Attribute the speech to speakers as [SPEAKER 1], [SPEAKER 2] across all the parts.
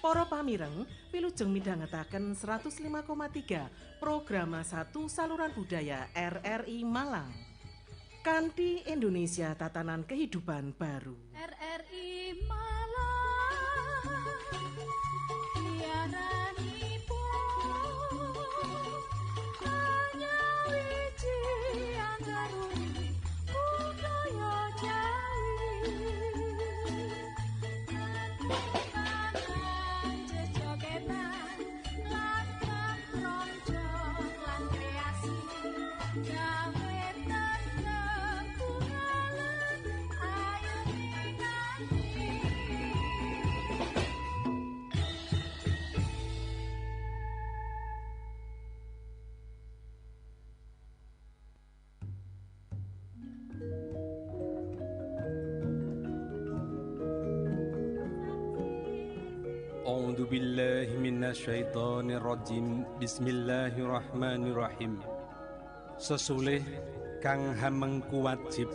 [SPEAKER 1] Para pamireng, wilujeng midhangetaken 105,3 Programa 1 Saluran Budaya RRI Malang. Kanthi Indonesia Tatanan Kehidupan Baru.
[SPEAKER 2] RRI Malang, siaranipun hanya wiji anggaruni budaya Jawi. Tangan jejogetan, langkah ronjong lan kreasi, gawe tandang bungalan ayune nganti.
[SPEAKER 3] A'udzu billahi minasyaitonir rajim. Bismillahirrahmanirrahim. Sesulih kang hamengku wajib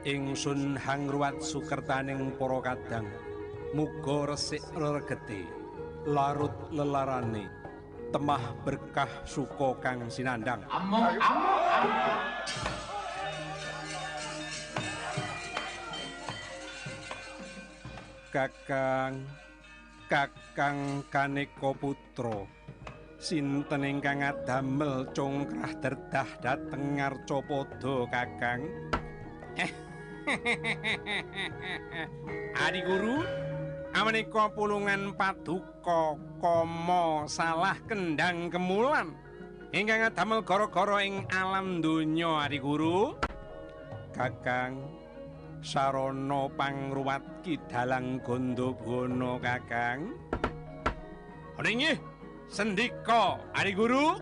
[SPEAKER 3] ingsun hangruwat sukertaning para kadang, muga resik regete larut lelarane temah berkah suka kang sinandang. Kakang Kaneka Putra, sinten ingkang adamel congkrah derdah dhateng Arcapada Kakang? Adi Guru, amenika pulungan paduka kama salah kendang kemulan ingkang adamel gara-gara ing alam donya, Adi Guru. Kakang sarana pangruwat kidalang Gandabana Kakang. Nggih, sendika Ari Guru.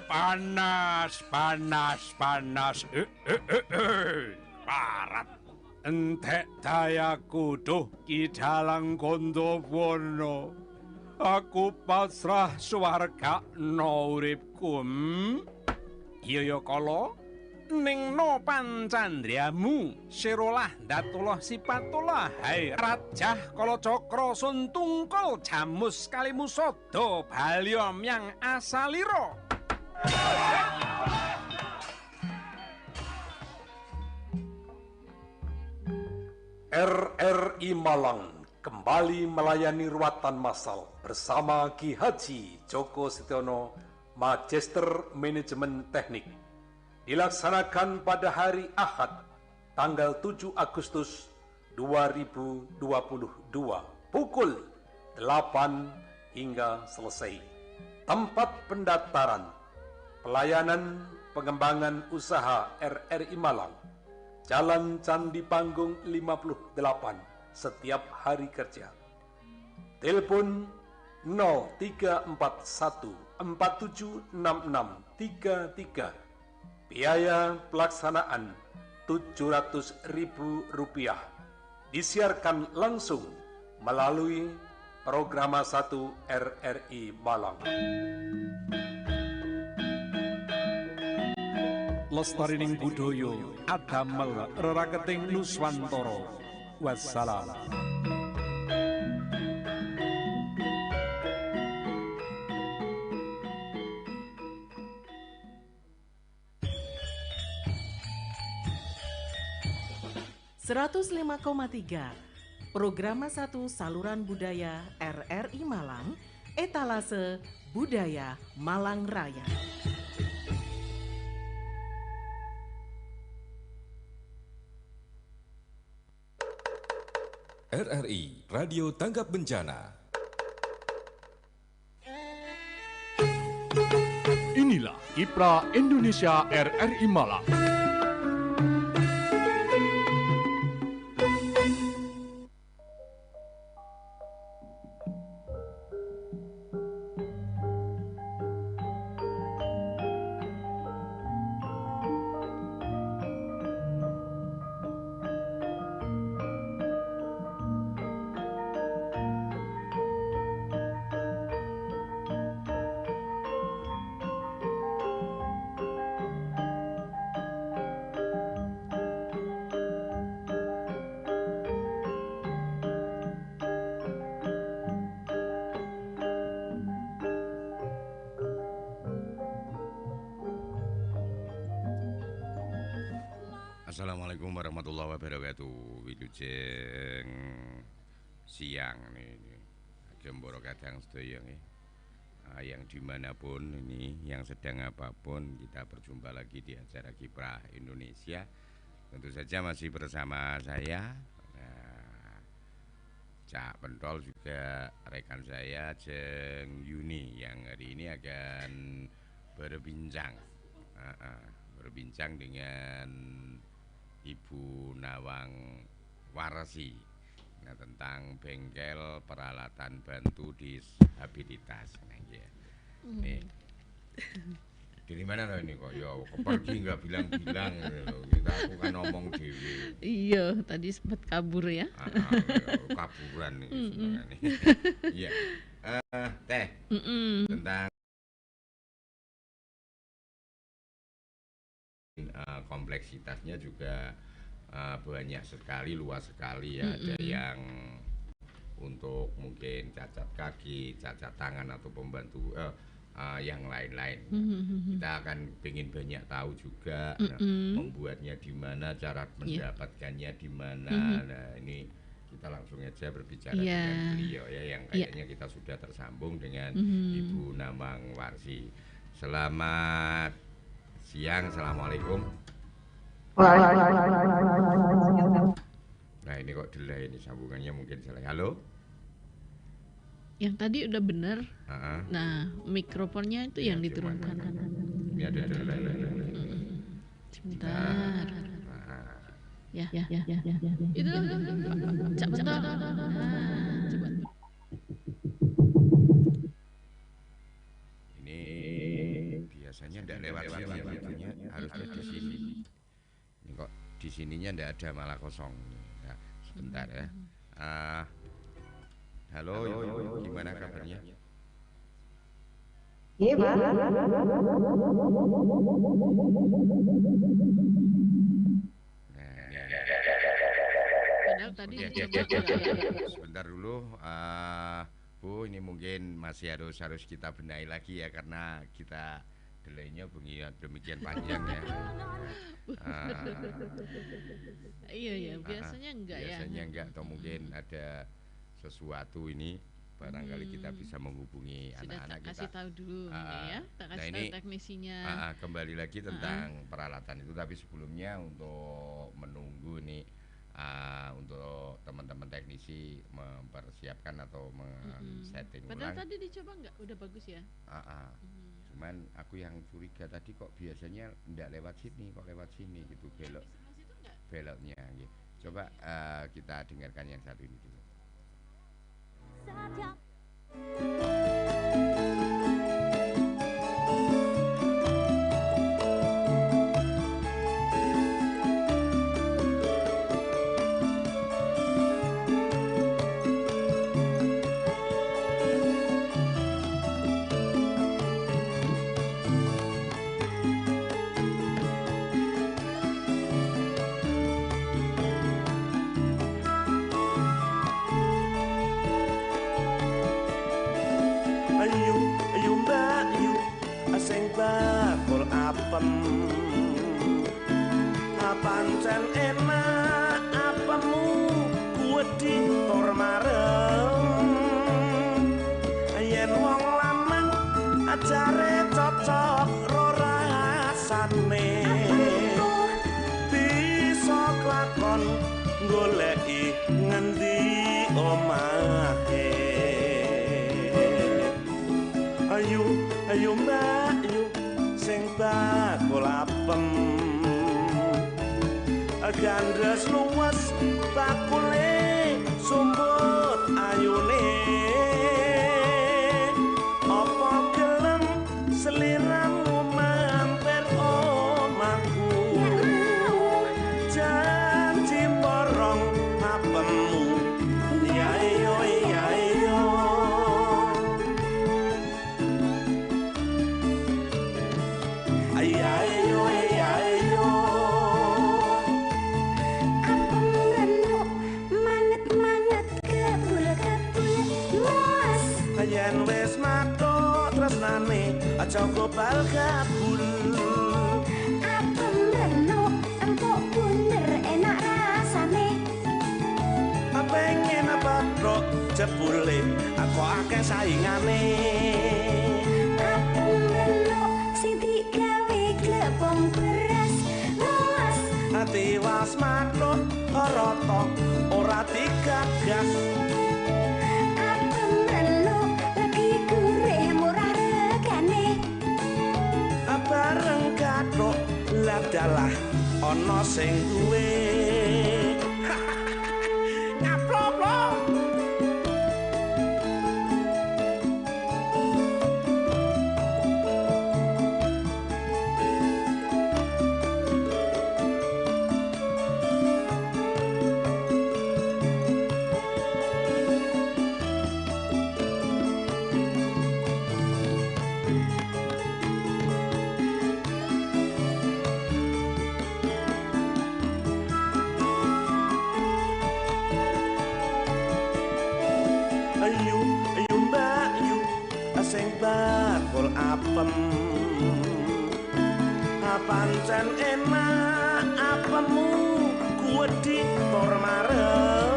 [SPEAKER 3] Panas. Parat. Entek dayaku duh kidalang Gandabana. Aku pasrah swargana uripku. Iya kala ning no pancandriamu sirolah datulah sipatulah hai rajah kala cakra sun tungkul jamus kalimusada balyom yang asalira.
[SPEAKER 4] RRI Malang kembali melayani ruatan massal bersama Ki Haji Joko Setiono, Magister Manajemen Teknik. Dilaksanakan pada hari Ahad, tanggal 7 Agustus 2022, pukul 8 hingga selesai. Tempat pendaftaran, pelayanan pengembangan usaha RRI Malang, Jalan Candi Panggung 58, setiap hari kerja. Telepon 0341 476633. Biaya pelaksanaan Rp700.000. Disiarkan langsung melalui Programa 1 RRI Malang.
[SPEAKER 3] Lestarining budaya adamel reraketing Nuswantara. Wassalam.
[SPEAKER 1] Programa 1 Saluran Budaya RRI Malang, etalase budaya Malang Raya.
[SPEAKER 5] RRI Radio Tanggap Bencana.
[SPEAKER 6] Inilah Kiprah Indonesia RRI Malang.
[SPEAKER 7] Assalamualaikum warahmatullahi wabarakatuh. Wilujeng siang nih, Gemboro kadang sedaya nih. Yang dimanapun ini, yang sedang apapun, kita berjumpa lagi di acara Kiprah Indonesia. Tentu saja masih bersama saya, Cak Pentol, juga rekan saya Jeng Yuni, yang hari ini akan berbincang dengan Ibu Nawang Warsi, tentang bengkel peralatan bantu disabilitas. Nih, dari mana loh ini kok? Ya, pergi nggak bilang-bilang. Kita aku kan ngomong dewi.
[SPEAKER 8] Iya, tadi sempat kabur ya.
[SPEAKER 7] Kaburan nih sebenarnya. Iya, Teh, tentang kompleksitasnya juga banyak sekali, luas sekali ya. Ada yang untuk mungkin cacat kaki, cacat tangan atau pembantu yang lain-lain. Kita akan pengen banyak tahu juga membuatnya di mana, cara mendapatkannya di mana. Nah, ini kita langsung aja berbicara dengan beliau ya, yang kayaknya kita sudah tersambung dengan Ibu Nawang Warsi. Selamat siang, assalamualaikum. Nah, ini kok delay ini sambungannya, mungkin salah. Halo?
[SPEAKER 8] Yang tadi udah bener. Nah, mikrofonnya itu yang diturunkan.
[SPEAKER 7] Ini ada delay.
[SPEAKER 8] Sebentar. Ya. Itu Cak Pentol. Coba.
[SPEAKER 7] Ini biasanya enggak lewat sini, biasanya harus di sini. Ini kok di sininya enggak ada, malah kosong. Nah, sebentar ya. Halo, gimana kabarnya?
[SPEAKER 9] Iya, Pak.
[SPEAKER 8] Padahal tadi
[SPEAKER 7] sebentar dulu, Bu, ini mungkin masih harus kita benahi lagi ya, karena kita delaynya demikian panjang ya.
[SPEAKER 8] Iya, biasanya enggak ya.
[SPEAKER 7] Biasanya enggak, atau mungkin ada sesuatu ini, barangkali kita bisa menghubungi anak-anak kita.
[SPEAKER 8] Kasih tahu dulu ya, tak kasih tahu teknisinya.
[SPEAKER 7] Kembali lagi tentang peralatan itu, tapi sebelumnya untuk menunggu nih, untuk teman-teman teknisi mempersiapkan atau men-setting ulang.
[SPEAKER 8] Padahal tadi dicoba enggak, udah bagus ya.
[SPEAKER 7] Cuman aku yang curiga tadi kok biasanya enggak lewat sini, kok lewat sini gitu, beloknya gitu. Coba kita dengarkan yang satu ini dulu.
[SPEAKER 10] Pancen enak apemu wedi tur marem, yen wong lanang ajare cocok ro rasane, bisa klakon goleki ngendi omahe. Ayo mbak, ayo sing bakul apem, gandres luwes bakule sumbut ayune, apa gelem seliramu mampir omahku, janji porong apemmu, ya iyo ya iyo. Ayo ayo yen wis matuk tresnane aja gobal kabul, apem reno empuk punya jebule aku akeh saingane.
[SPEAKER 2] Aku melok sing digawe glepung beras luas.
[SPEAKER 10] Ati was makluk rata ora digagas.
[SPEAKER 2] Aku melok lagi gurih murah regane.
[SPEAKER 10] Bareng kathok ladalah ana sing duwe. Ayu mbak yu sing bakul apem. Pancen enak apemu kuwedi tur marem.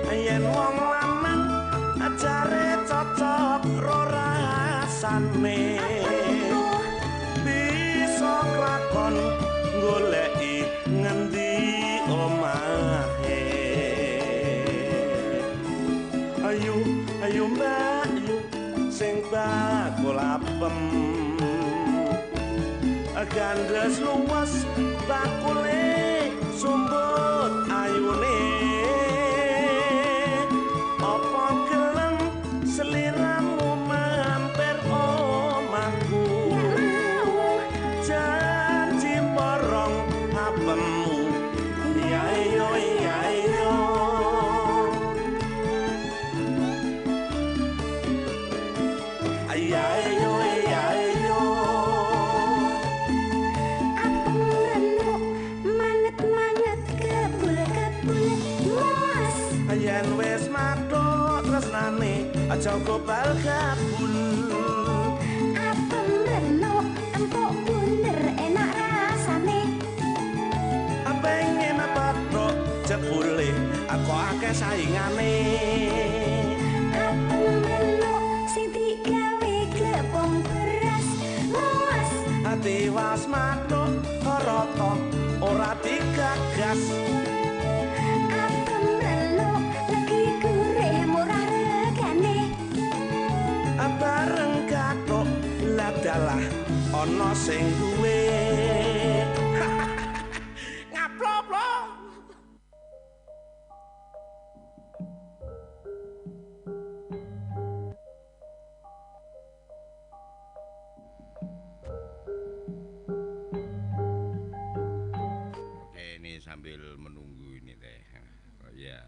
[SPEAKER 10] Yen wong lanang ajare cocok ro rasane. Bisa klakon goleki ngendi omahe. Ayu mbak yu sing bakul apem. Gandes luwes bakule sumbut ayune. Apa gelem seliramu mampir omahku. Janji morong apemmu. Ya yo ya yo. Ya yo ya yo. Yen wis matuk tresnane aja gobal kabul.
[SPEAKER 2] Apem renok empuk bunder enak rasane.
[SPEAKER 10] Pengen bathuk jebule aku akeh saingane.
[SPEAKER 2] Apem renok sing digawe glepung beras luas.
[SPEAKER 10] Ati was matuk rata ora digagas. Bareng kathok ladalah ana sing duwe. Ngaplop-plop.
[SPEAKER 7] Oke, ini sambil menunggu ini teh. Oh ya,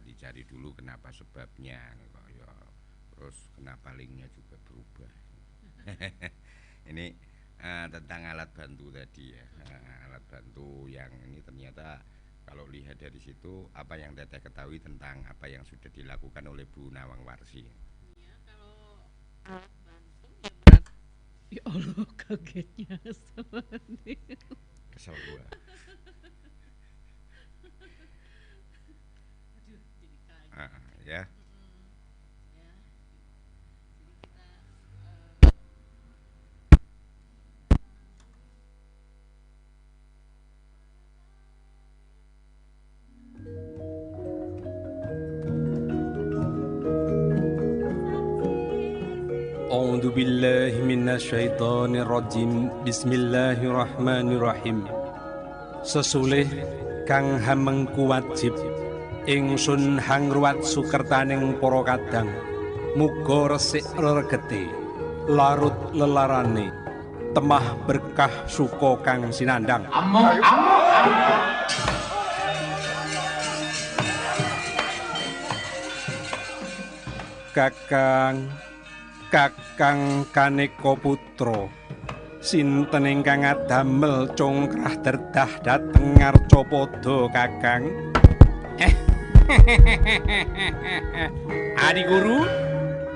[SPEAKER 7] dicari dulu kenapa sebabnya. Terus kenapa linknya juga berubah. Ini tentang alat bantu tadi ya. Alat bantu yang ini ternyata kalau lihat dari situ apa yang Teteh ketahui tentang apa yang sudah dilakukan oleh Bu Nawang Warsi.
[SPEAKER 8] Ya, kalau alat bantu ya berat. Ya Allah, kagetnya seperti
[SPEAKER 7] Kesel gua.
[SPEAKER 8] Aduh, jadi kaget.
[SPEAKER 7] Ya.
[SPEAKER 3] A'udzu billahi minasyaitonir rajim. Bismillahirrahmanirrahim. Sesulih kang hamengku wajib ingsun hangruwat sukertaning para kadang. Muga resik regete larut lelarane temah berkah suka kang sinandang. Kakang Kaneka Putra, sinten ingkang ngadamel congkrah derdah dhateng ngarca pada Kakang? Adi Guru,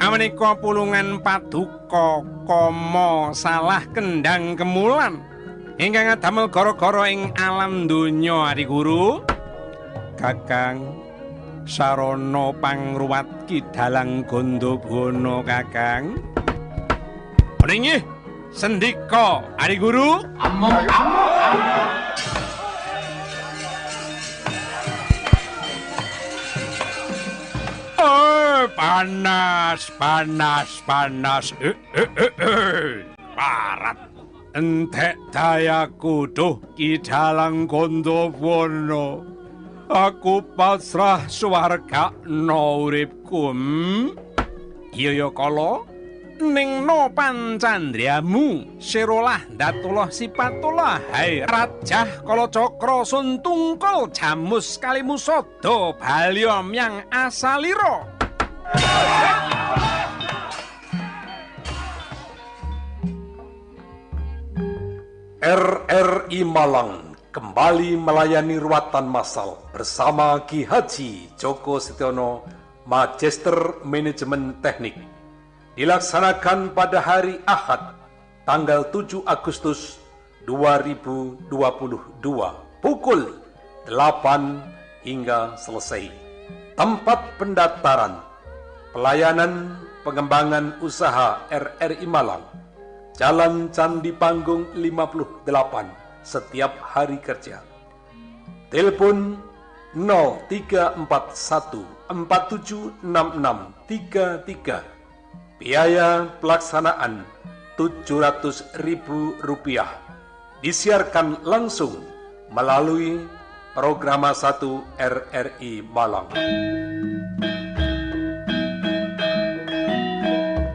[SPEAKER 3] amenika pulungan paduka kama salah kendang kemulan ingkang ngadamel gara-gara ing alam donya, Adi Guru. Kakang, sarana pangruwat Kidalang Gandabwana Kakang. Nggih, sendika Ari Guru. Panas. Parat. Entek dayaku duh Kidalang Gandabwana. Aku pasrah swargana uripku. Iya kala ning no pancandriamu sirolah datulah sipatulah hai rajah kala cakra sun tungkul jamus kalimusada balyom yang asalira.
[SPEAKER 4] RRI Malang kembali melayani ruatan massal bersama Ki Haji Joko Setiono, Magister Manajemen Teknik. Dilaksanakan pada hari Ahad, tanggal 7 Agustus 2022, pukul 8 hingga selesai. Tempat pendaftaran, pelayanan pengembangan usaha RRI Malang, Jalan Candi Panggung 58, setiap hari kerja. Telepon 0341 476633. Biaya pelaksanaan Rp700.000. Disiarkan langsung melalui Programa 1 RRI Malang.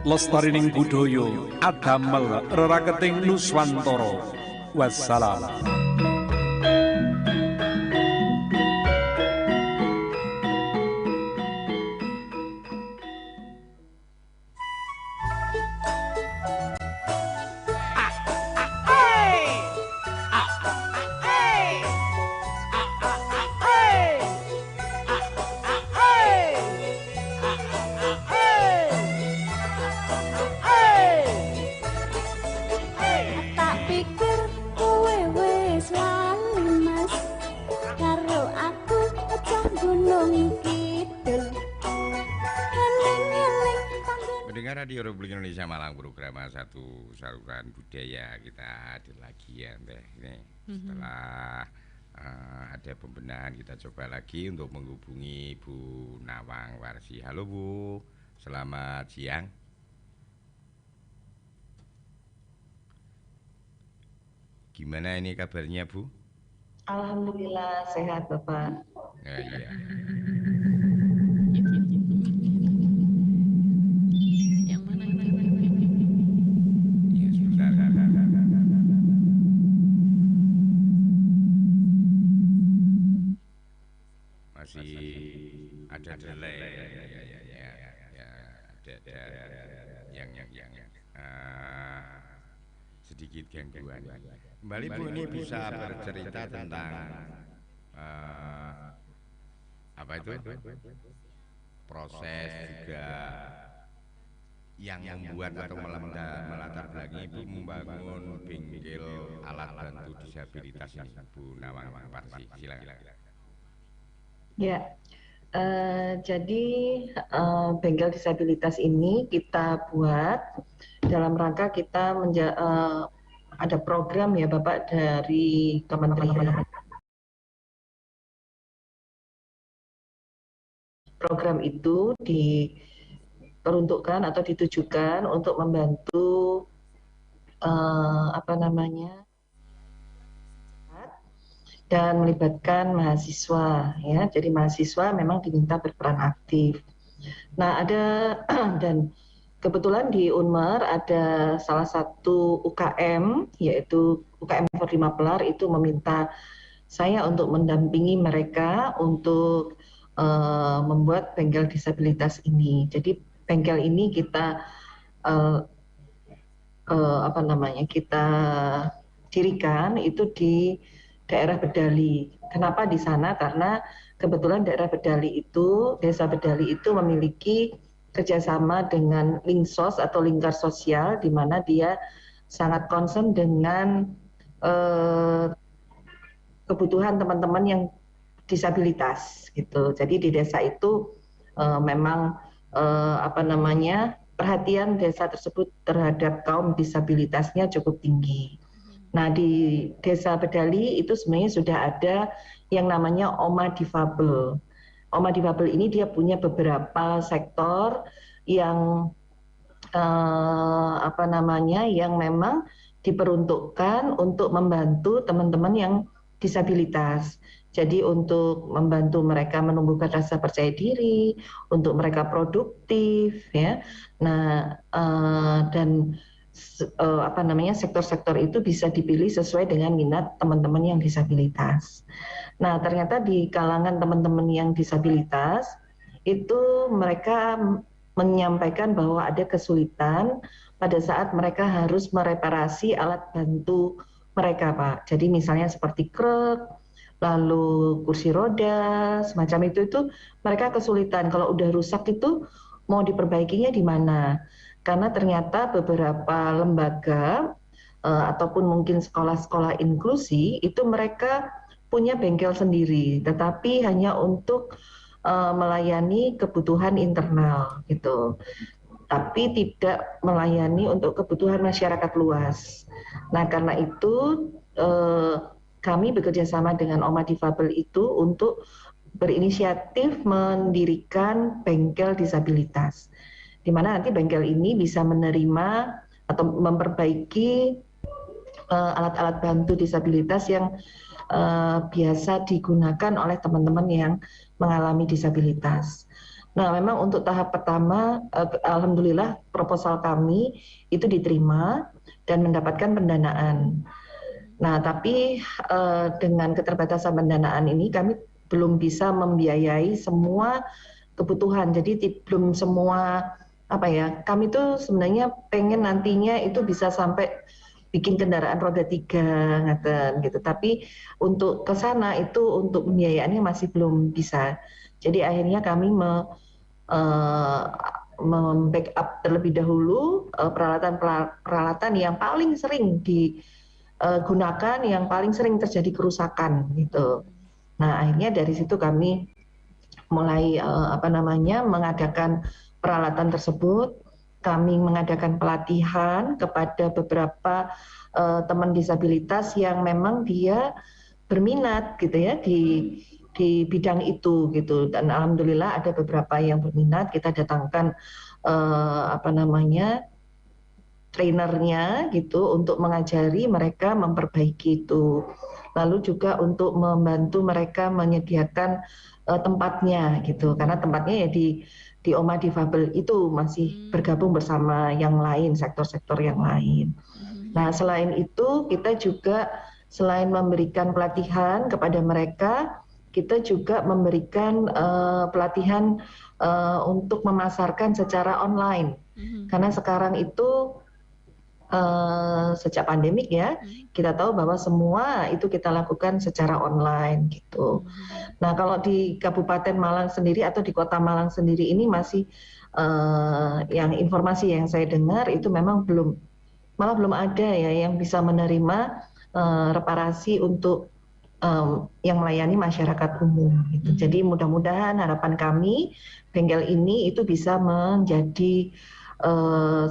[SPEAKER 3] Lestarining budaya adamel reraketing Nuswantara. Wassalam.
[SPEAKER 7] Radio Republik Indonesia Malang, program 1 saluran budaya kita hadir lagi ya Mbak. Ini setelah ada pembenahan kita coba lagi untuk menghubungi Bu Nawang Warsi. Halo Bu, selamat siang. Gimana ini kabarnya Bu?
[SPEAKER 9] Alhamdulillah sehat Bapak.
[SPEAKER 7] Ya, iya. Masih ada delay ya, ada yang sedikit gangguan. Kembali Bu, ini bisa bercerita tentang apa itu proses juga yang membuat atau melatar belakangi Ibu membangun bengkel alat bantu disabilitas ini, Bu Nawang Warsi. Silakan.
[SPEAKER 9] Ya, jadi bengkel disabilitas ini kita buat dalam rangka kita ada program ya Bapak dari Kementerian. Program itu diperuntukkan atau ditujukan untuk membantu dan melibatkan mahasiswa ya. Jadi mahasiswa memang diminta berperan aktif. Nah, dan kebetulan di Unmer ada salah satu UKM yaitu UKM Forlima Pelar itu meminta saya untuk mendampingi mereka untuk membuat bengkel disabilitas ini. Jadi bengkel ini kita kita dirikan itu di daerah Bedali. Kenapa di sana? Karena kebetulan daerah Bedali itu, desa Bedali itu memiliki kerjasama dengan Linksos atau lingkar sosial, di mana dia sangat concern dengan kebutuhan teman-teman yang disabilitas gitu. Jadi di desa itu memang perhatian desa tersebut terhadap kaum disabilitasnya cukup tinggi. Nah, di Desa Bedali itu sebenarnya sudah ada yang namanya Oma Difabel. Oma Difabel ini dia punya beberapa sektor yang yang memang diperuntukkan untuk membantu teman-teman yang disabilitas. Jadi untuk membantu mereka menumbuhkan rasa percaya diri, untuk mereka produktif, ya. Nah, dan sektor-sektor itu bisa dipilih sesuai dengan minat teman-teman yang disabilitas. Nah, ternyata di kalangan teman-teman yang disabilitas itu mereka menyampaikan bahwa ada kesulitan pada saat mereka harus mereparasi alat bantu mereka, Pak. Jadi misalnya seperti krek, lalu kursi roda, semacam itu mereka kesulitan. Kalau udah rusak itu mau diperbaikinya di mana? Karena ternyata beberapa lembaga ataupun mungkin sekolah-sekolah inklusi itu mereka punya bengkel sendiri, tetapi hanya untuk melayani kebutuhan internal gitu, tapi tidak melayani untuk kebutuhan masyarakat luas. Nah, karena itu kami bekerja sama dengan Oma Difabel itu untuk berinisiatif mendirikan bengkel disabilitas, di mana nanti bengkel ini bisa menerima atau memperbaiki alat-alat bantu disabilitas yang biasa digunakan oleh teman-teman yang mengalami disabilitas. Nah, memang untuk tahap pertama, alhamdulillah proposal kami itu diterima dan mendapatkan pendanaan. Nah, tapi dengan keterbatasan pendanaan ini kami belum bisa membiayai semua kebutuhan. Jadi belum semua kami tuh sebenarnya pengen nantinya itu bisa sampai bikin kendaraan roda 3 ngaten gitu. Tapi untuk ke sana itu untuk pembiayaannya masih belum bisa. Jadi akhirnya kami membackup terlebih dahulu peralatan yang paling sering digunakan, yang paling sering terjadi kerusakan gitu. Nah, akhirnya dari situ kami mulai mengadakan peralatan tersebut. Kami mengadakan pelatihan kepada beberapa teman disabilitas yang memang dia berminat gitu ya di bidang itu gitu, dan alhamdulillah ada beberapa yang berminat. Kita datangkan trainernya gitu untuk mengajari mereka memperbaiki itu, lalu juga untuk membantu mereka menyediakan tempatnya gitu, karena tempatnya ya di Oma Difabel itu masih bergabung bersama yang lain, sektor-sektor yang lain. Nah, selain itu kita juga selain memberikan pelatihan kepada mereka, kita juga memberikan pelatihan untuk memasarkan secara online. Karena sekarang itu sejak pandemik ya, kita tahu bahwa semua itu kita lakukan secara online gitu. Nah, kalau di Kabupaten Malang sendiri atau di Kota Malang sendiri ini masih yang informasi yang saya dengar itu memang belum ada ya yang bisa menerima reparasi untuk yang melayani masyarakat umum gitu. Jadi mudah-mudahan harapan kami bengkel ini itu bisa menjadi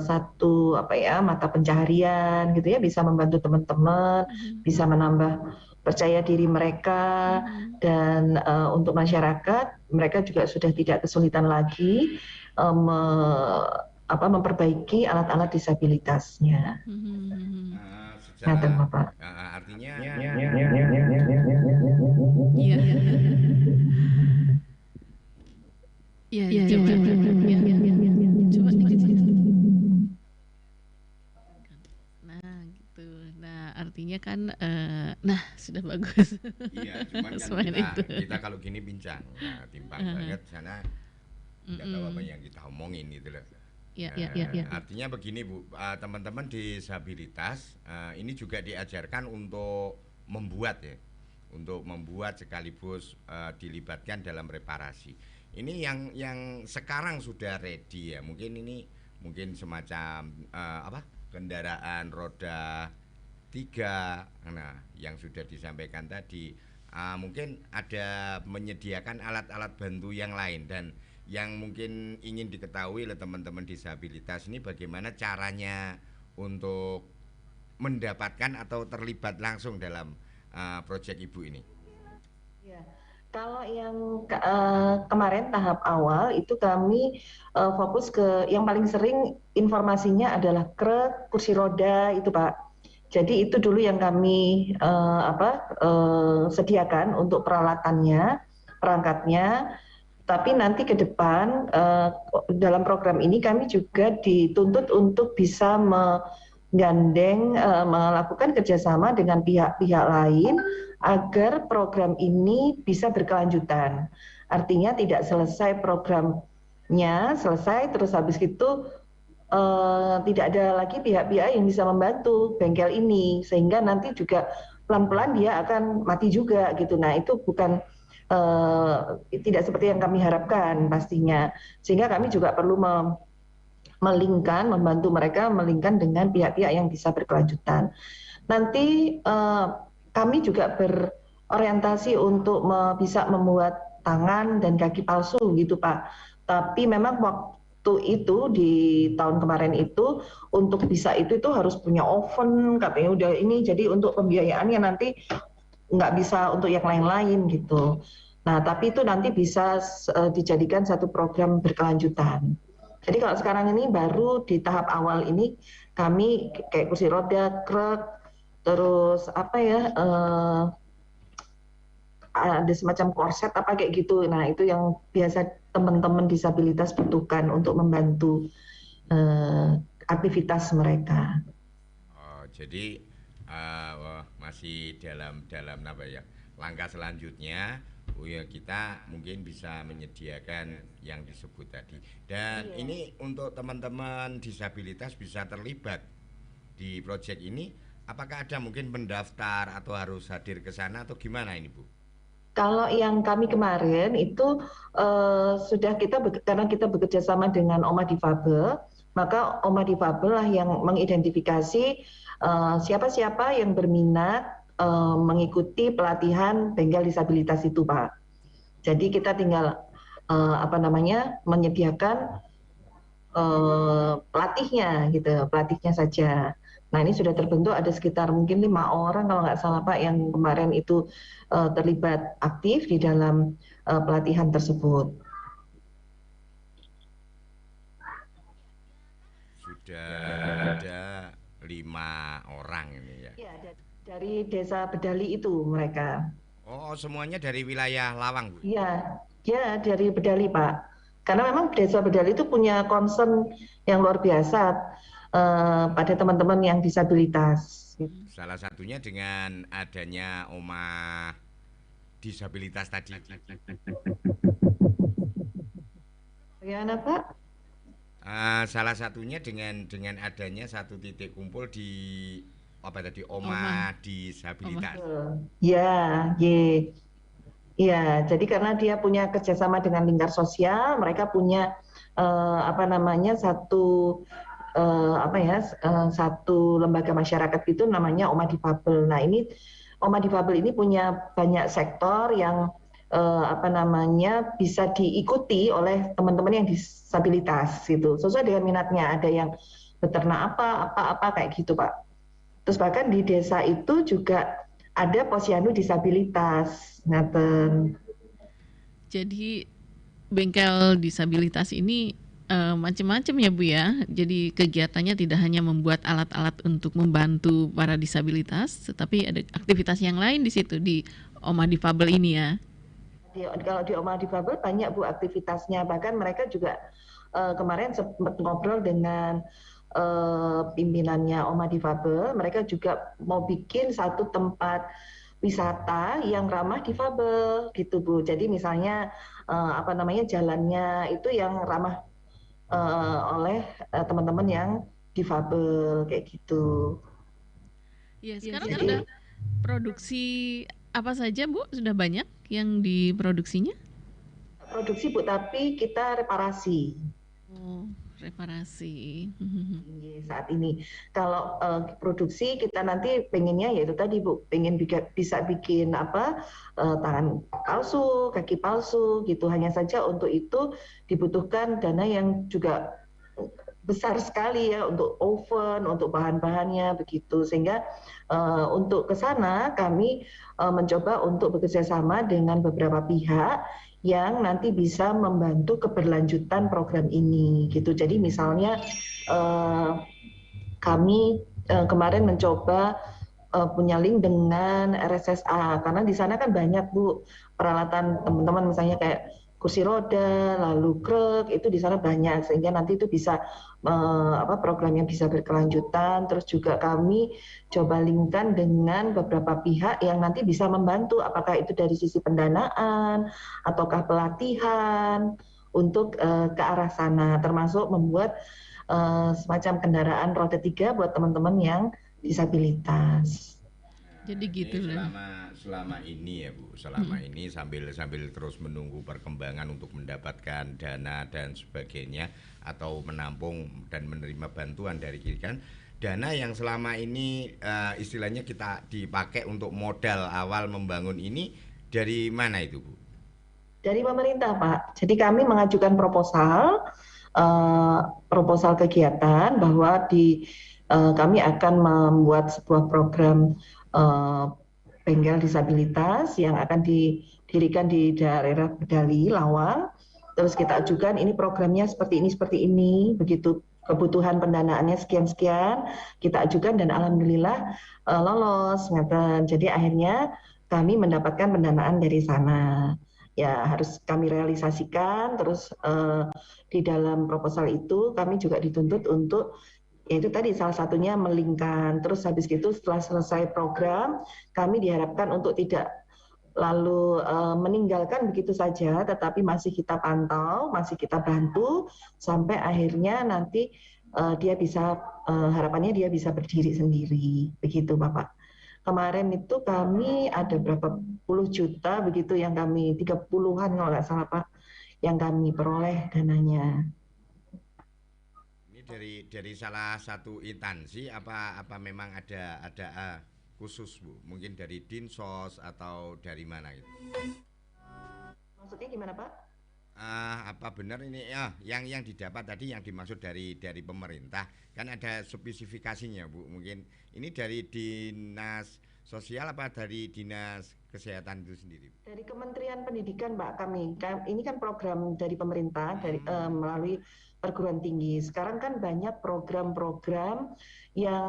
[SPEAKER 9] satu mata pencaharian gitu ya, bisa membantu teman-teman, bisa menambah percaya diri mereka, dan untuk masyarakat mereka juga sudah tidak kesulitan lagi memperbaiki alat-alat disabilitasnya. Bapak.
[SPEAKER 7] Artinya
[SPEAKER 8] coba artinya kan sudah bagus.
[SPEAKER 7] Iya, cuman kan kita kalau gini bincang, timbang banget sana nggak tahu apa yang kita omongin gitu loh. Artinya begini Bu, teman-teman disabilitas ini juga diajarkan untuk membuat ya, untuk membuat sekaligus dilibatkan dalam reparasi. Ini yang sekarang sudah ready ya, mungkin semacam kendaraan roda 3. Nah, yang sudah disampaikan tadi mungkin ada menyediakan alat-alat bantu yang lain, dan yang mungkin ingin diketahui oleh teman-teman disabilitas ini bagaimana caranya untuk mendapatkan atau terlibat langsung dalam proyek Ibu ini.
[SPEAKER 9] Ya, kalau yang kemarin tahap awal itu kami fokus ke yang paling sering informasinya adalah krek, kursi roda itu Pak. Jadi itu dulu yang kami sediakan untuk peralatannya, perangkatnya. Tapi nanti ke depan dalam program ini kami juga dituntut untuk bisa menggandeng, melakukan kerjasama dengan pihak-pihak lain agar program ini bisa berkelanjutan. Artinya tidak selesai programnya, selesai terus habis itu tidak ada lagi pihak-pihak yang bisa membantu bengkel ini, sehingga nanti juga pelan-pelan dia akan mati juga gitu. Nah itu bukan tidak seperti yang kami harapkan pastinya, sehingga kami juga perlu membantu mereka melingkan dengan pihak-pihak yang bisa berkelanjutan. Nanti kami juga berorientasi untuk bisa membuat tangan dan kaki palsu gitu Pak. Tapi memang waktu itu di tahun kemarin itu untuk bisa itu harus punya oven katanya udah ini, jadi untuk pembiayaannya nanti nggak bisa untuk yang lain-lain gitu. Nah, tapi itu nanti bisa dijadikan satu program berkelanjutan. Jadi kalau sekarang ini baru di tahap awal ini kami kayak kursi roda, krek, terus ada semacam korset apa kayak gitu. Nah, itu yang biasa teman-teman disabilitas butuhkan untuk membantu aktivitas mereka.
[SPEAKER 7] Oh, jadi masih dalam apa ya? Langkah selanjutnya kita mungkin bisa menyediakan yang disebut tadi. Dan ini untuk teman-teman disabilitas bisa terlibat di proyek ini, apakah ada mungkin mendaftar atau harus hadir ke sana atau gimana ini Bu?
[SPEAKER 9] Kalau yang kami kemarin itu sudah karena kita bekerja sama dengan Oma Difabel, maka Oma Difabel lah yang mengidentifikasi siapa-siapa yang berminat mengikuti pelatihan bengkel disabilitas itu Pak. Jadi kita tinggal menyediakan pelatihnya saja. Nah ini sudah terbentuk ada sekitar mungkin 5 orang kalau nggak salah Pak yang kemarin itu terlibat aktif di dalam pelatihan tersebut.
[SPEAKER 7] Sudah ada 5 orang ini ya?
[SPEAKER 9] Iya, dari desa Bedali itu mereka.
[SPEAKER 7] Oh, semuanya dari wilayah Lawang, Bu?
[SPEAKER 9] Iya, ya dari Bedali, Pak. Karena memang desa Bedali itu punya concern yang luar biasa pada teman-teman yang disabilitas.
[SPEAKER 7] Salah satunya dengan adanya Oma disabilitas tadi.
[SPEAKER 9] Bagaimana, Pak?
[SPEAKER 7] Salah satunya dengan adanya satu titik kumpul di Oma disabilitas.
[SPEAKER 9] Ya, ya. Jadi karena dia punya kerjasama dengan lingkar sosial, mereka punya satu lembaga masyarakat itu namanya Oma Difabel. Nah ini Oma Difabel ini punya banyak sektor yang bisa diikuti oleh teman-teman yang disabilitas gitu. Sesuai dengan minatnya, ada yang beternak apa kayak gitu Pak. Terus bahkan di desa itu juga ada posyandu disabilitas. Ngaten.
[SPEAKER 8] Jadi bengkel disabilitas ini macam-macam ya Bu ya. Jadi kegiatannya tidak hanya membuat alat-alat untuk membantu para disabilitas, tetapi ada aktivitas yang lain di situ di Oma Difabel ini ya.
[SPEAKER 9] Kalau di Oma Difabel banyak Bu aktivitasnya. Bahkan mereka juga kemarin sempat ngobrol dengan pimpinannya Oma Difabel, mereka juga mau bikin satu tempat wisata yang ramah difabel gitu Bu. Jadi misalnya jalannya itu yang ramah oleh teman-teman yang difabel kayak gitu.
[SPEAKER 8] Ya, sekarang ada produksi apa saja Bu? Sudah banyak yang diproduksinya?
[SPEAKER 9] Produksi Bu, tapi kita reparasi.
[SPEAKER 8] Oh, reparasi.
[SPEAKER 9] tinggi saat ini. Kalau produksi kita nanti pengennya yaitu tadi Bu, pengen bisa bikin tangan palsu, kaki palsu gitu. Hanya saja untuk itu dibutuhkan dana yang juga besar sekali ya, untuk oven, untuk bahan-bahannya begitu. Sehingga untuk ke sana kami mencoba untuk bekerja sama dengan beberapa pihak yang nanti bisa membantu keberlanjutan program ini gitu. Jadi misalnya kami kemarin mencoba punya link dengan RSSA, karena di sana kan banyak Bu peralatan teman-teman, misalnya kayak kursi roda, lalu krek, itu di sana banyak, sehingga nanti itu bisa programnya bisa berkelanjutan. Terus juga kami coba linkkan dengan beberapa pihak yang nanti bisa membantu, apakah itu dari sisi pendanaan ataukah pelatihan untuk ke arah sana, termasuk membuat semacam kendaraan roda 3 buat teman-teman yang disabilitas.
[SPEAKER 8] Jadi gitu loh.
[SPEAKER 7] Selama ini ya Bu, ini sambil terus menunggu perkembangan untuk mendapatkan dana dan sebagainya, atau menampung dan menerima bantuan dari kiri kan, dana yang selama ini istilahnya kita dipakai untuk modal awal membangun ini dari mana itu Bu?
[SPEAKER 9] Dari pemerintah Pak. Jadi kami mengajukan proposal kegiatan bahwa kami akan membuat sebuah program bengkel disabilitas yang akan didirikan di daerah Bedali, Lawang. Terus kita ajukan ini programnya seperti ini, begitu kebutuhan pendanaannya sekian-sekian, kita ajukan dan alhamdulillah lolos. Jadi akhirnya kami mendapatkan pendanaan dari sana. Ya harus kami realisasikan. Terus di dalam proposal itu kami juga dituntut untuk, yaitu tadi salah satunya melingkan. Terus habis itu setelah selesai program, kami diharapkan untuk tidak lalu meninggalkan begitu saja, tetapi masih kita pantau, masih kita bantu sampai akhirnya nanti dia bisa, harapannya dia bisa berdiri sendiri, begitu Bapak. Kemarin itu kami ada berapa puluh juta begitu yang kami, 30-an kalau nggak salah Pak, yang kami peroleh dananya.
[SPEAKER 7] Dari salah satu instansi apa memang ada khusus Bu? Mungkin dari Dinsos atau dari mana gitu?
[SPEAKER 9] Maksudnya gimana Pak?
[SPEAKER 7] Apa benar ini ya yang didapat tadi yang dimaksud dari pemerintah kan ada spesifikasinya Bu? Mungkin ini dari Dinas Sosial apa dari Dinas Kesehatan itu sendiri?
[SPEAKER 9] Dari Kementerian Pendidikan Pak, kami. Ini kan program dari pemerintah melalui perguruan tinggi. Sekarang kan banyak program-program yang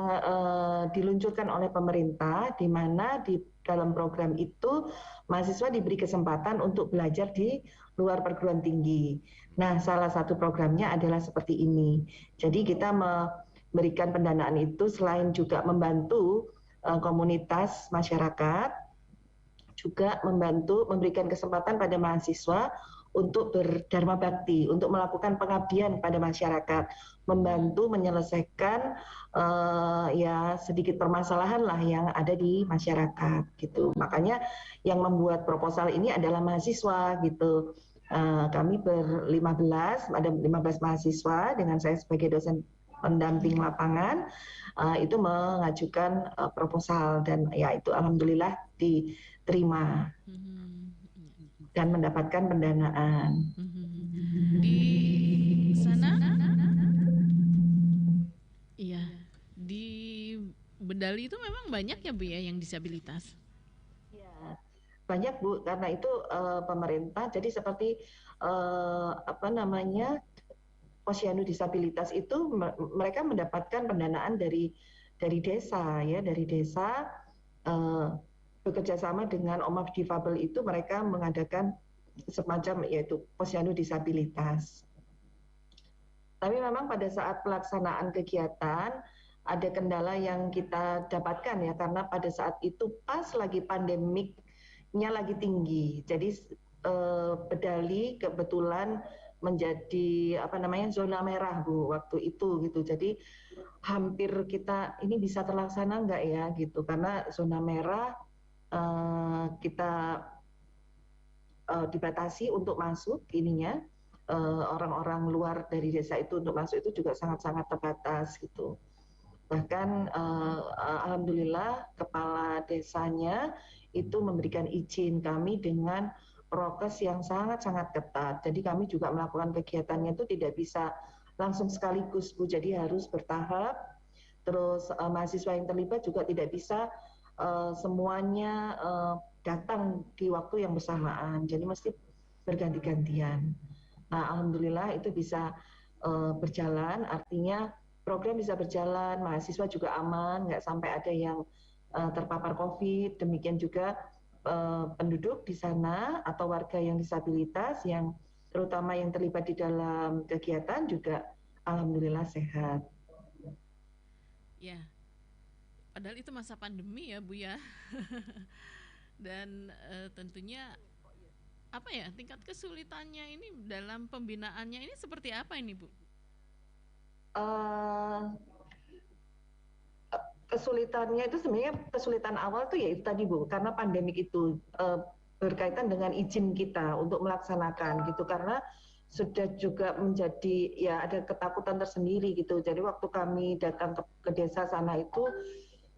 [SPEAKER 9] diluncurkan oleh pemerintah, di mana di dalam program itu mahasiswa diberi kesempatan untuk belajar di luar perguruan tinggi. Nah, salah satu programnya adalah seperti ini. Jadi kita memberikan pendanaan itu selain juga membantu komunitas masyarakat, juga memberikan kesempatan pada mahasiswa untuk berdharma bakti, untuk melakukan pengabdian pada masyarakat, membantu menyelesaikan ya sedikit permasalahan lah yang ada di masyarakat gitu. Makanya yang membuat proposal ini adalah mahasiswa gitu. Kami ada 15 mahasiswa dengan saya sebagai dosen pendamping lapangan itu mengajukan proposal, dan ya itu alhamdulillah diterima dan mendapatkan pendanaan.
[SPEAKER 8] Di sana, iya, di Bedali itu memang banyak ya Bu ya yang disabilitas.
[SPEAKER 9] Ya, banyak Bu, karena itu pemerintah. Jadi seperti posyandu disabilitas itu mereka mendapatkan pendanaan dari desa ya, dari desa bekerja sama dengan Omaf Difabel itu mereka mengadakan semacam yaitu posyandu disabilitas. Tapi memang pada saat pelaksanaan kegiatan ada kendala yang kita dapatkan ya, karena pada saat itu pas lagi pandemiknya lagi tinggi. Jadi Bedali kebetulan menjadi zona merah Bu waktu itu gitu. Jadi hampir kita ini bisa terlaksana enggak ya gitu, karena zona merah kita dibatasi untuk masuk ininya orang-orang luar dari desa itu untuk masuk itu juga sangat-sangat terbatas gitu. Bahkan alhamdulillah kepala desanya itu memberikan izin kami dengan prokes yang sangat-sangat ketat. Jadi kami juga melakukan kegiatannya itu tidak bisa langsung sekaligus Bu, jadi harus bertahap. Terus mahasiswa yang terlibat juga tidak bisa semuanya datang di waktu yang bersamaan. Jadi mesti berganti-gantian. Nah, alhamdulillah itu bisa berjalan, artinya program bisa berjalan, mahasiswa juga aman, nggak sampai ada yang terpapar COVID. Demikian juga penduduk di sana atau warga yang disabilitas, yang terutama yang terlibat di dalam kegiatan juga alhamdulillah sehat.
[SPEAKER 8] Ya, padahal itu masa pandemi ya Bu ya. Dan tentunya apa ya, tingkat kesulitannya ini dalam pembinaannya ini seperti apa ini Bu?
[SPEAKER 9] Kesulitannya itu sebenarnya kesulitan awal tuh ya itu tadi Bu, karena pandemik itu berkaitan dengan izin kita untuk melaksanakan gitu, karena sudah juga menjadi ya ada ketakutan tersendiri gitu. Jadi waktu kami datang ke desa sana itu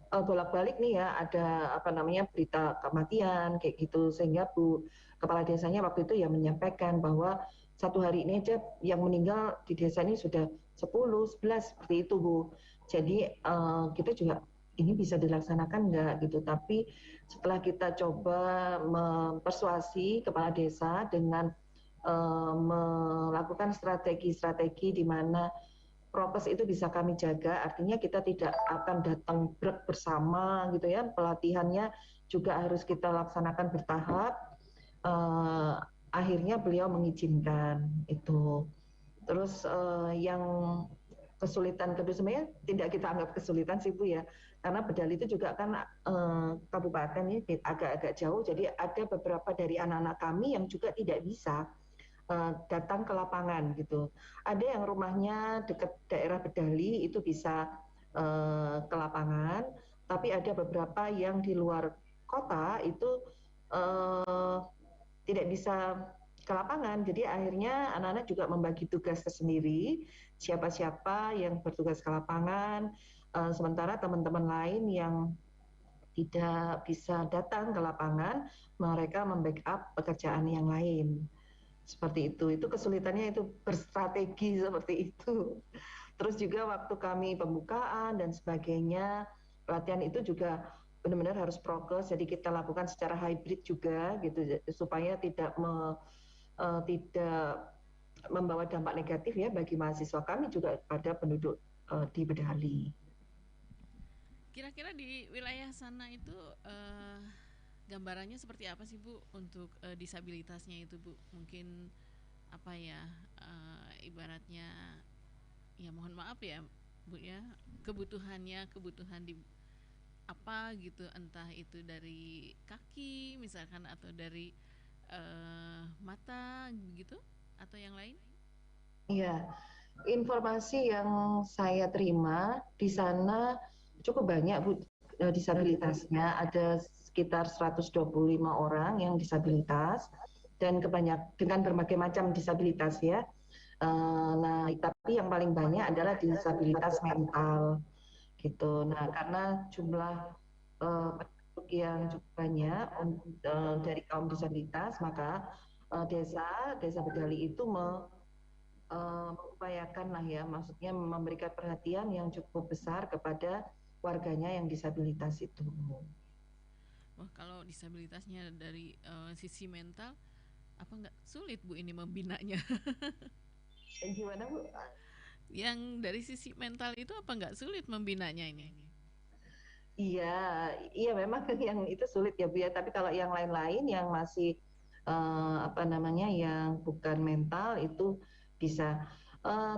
[SPEAKER 9] bolak-balik nih ya ada apa namanya berita kematian kayak gitu, sehingga Bu kepala desanya waktu itu ya menyampaikan bahwa satu hari ini aja yang meninggal di desa ini sudah 10, 11 seperti itu Bu. Jadi kita juga ini bisa dilaksanakan enggak gitu, tapi setelah kita coba mempersuasi kepala desa dengan melakukan strategi-strategi di mana prokes itu bisa kami jaga, artinya kita tidak akan datang bersama gitu ya, pelatihannya juga harus kita laksanakan bertahap. Akhirnya beliau mengizinkan itu. Terus yang kesulitan kedua sebenarnya tidak kita anggap kesulitan sih Bu ya, karena Bedali itu juga kan kabupaten ini agak-agak jauh, jadi ada beberapa dari anak-anak kami yang juga tidak bisa datang ke lapangan gitu. Ada yang rumahnya dekat daerah Bedali itu bisa ke lapangan, tapi ada beberapa yang di luar kota itu tidak bisa ke lapangan. Jadi akhirnya anak-anak juga membagi tugas tersendiri, siapa-siapa yang bertugas ke lapangan, sementara teman-teman lain yang tidak bisa datang ke lapangan, mereka membackup pekerjaan yang lain. Seperti itu kesulitannya itu berstrategi seperti itu. Terus juga waktu kami pembukaan dan sebagainya, pelatihan itu juga benar-benar harus prokes, jadi kita lakukan secara hybrid juga gitu, supaya tidak membawa dampak negatif ya bagi mahasiswa kami juga pada penduduk di Bedali.
[SPEAKER 8] Kira-kira di wilayah sana itu gambarannya seperti apa sih Bu untuk disabilitasnya itu Bu? Mungkin apa ya, ibaratnya ya mohon maaf ya Bu ya, kebutuhan di apa gitu, entah itu dari kaki misalkan atau dari mata gitu atau yang lain?
[SPEAKER 9] Iya, informasi yang saya terima di sana cukup banyak Bu disabilitasnya, ada sekitar 125 orang yang disabilitas dan dengan berbagai macam disabilitas ya. Nah, tapi yang paling banyak adalah disabilitas mental gitu. Nah, karena jumlah penduduk yang cukup banyak dari kaum disabilitas, maka desa Bedali itu mengupayakan lah ya, maksudnya memberikan perhatian yang cukup besar kepada warganya yang disabilitas itu.
[SPEAKER 8] Wah, kalau disabilitasnya dari sisi mental, apa nggak sulit Bu ini membinanya?
[SPEAKER 9] Gimana Bu?
[SPEAKER 8] Yang dari sisi mental itu apa nggak sulit membinanya ini?
[SPEAKER 9] Iya memang yang itu sulit ya Bu ya. Tapi kalau yang lain-lain yang masih yang bukan mental itu bisa.